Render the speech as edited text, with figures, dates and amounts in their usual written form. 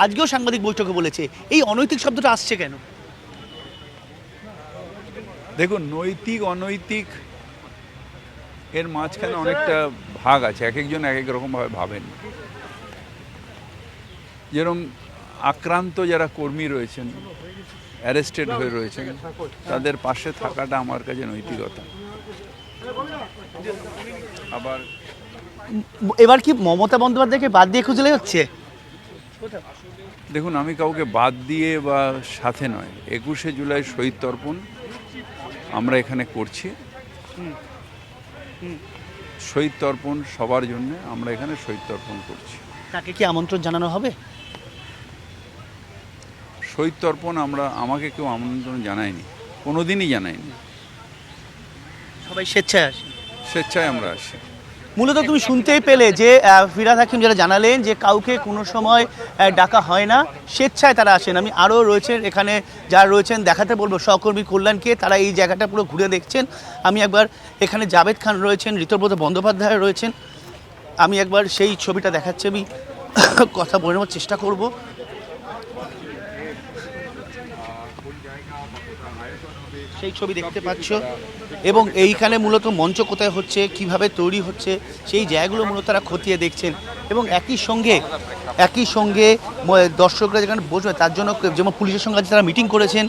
আজকেও সাংবাদিক বৈঠকে বলেছে। এই অনৈতিক শব্দটা আসছে কেন? দেখুন, নৈতিক অনৈতিক এর মাঝখানে অনেকটা ভাগ আছে, এক একজন এক এক রকমভাবে ভাবেন। যেরকম আক্রান্ত যারা কর্মী রয়েছেন, অ্যারেস্টেড হয়ে রয়েছেন, তাদের পাশে থাকাটা আমার কাছে নৈতিকতা। আবার এবার কি মমতা বন্দ্যোপাধ্যায়কে বাদ দিয়ে খুঁজলে হচ্ছে? দেখুন, আমি কাউকে বাদ দিয়ে বা সাথে নয়, 21শে জুলাই শহীদ তর্পণ আমরা এখানে করছি। শহীদ তর্পণ সবার জন্য, আমরা এখানে শহীদ তর্পণ করছি। তাকে কি আমন্ত্রণ জানানো হবে? শহীদ তর্পণ আমাকে কেউ আমন্ত্রণ জানায়নি, কোনোদিনই জানায়নি। সবাই স্বেচ্ছায় আসে। স্বেচ্ছায় আমরা আসি। মূলত তুমি শুনতেই পেলে যে ফিরহাদ হাকিম যারা জানালেন যে কাউকে কোনো সময় ডাকা হয় না, স্বেচ্ছায় তারা আসেন। আমি আরও রয়েছেন এখানে যারা রয়েছেন দেখাতে বলবো সহকর্মী কল্যাণকে, তারা এই জায়গাটা পুরো ঘুরে দেখছেন। আমি একবার এখানে জাভেদ খান রয়েছেন, ঋতব্রত বন্দ্যোপাধ্যায় রয়েছেন, আমি একবার সেই ছবিটা দেখাচ্ছি, আমি কথা বলে নেওয়ার চেষ্টা করব। সেই ছবি দেখতে পাচ্ছ, এবং এইখানে মূলত মঞ্চ কোথায় হচ্ছে, কিভাবে তৈরি হচ্ছে, সেই জায়গাগুলো মূলত তারা খতিয়ে দেখছেন। এবং একই সঙ্গে দর্শকরা যেখানে বসবে তার জন্য যেমন পুলিশের সঙ্গে তারা মিটিং করেছেন।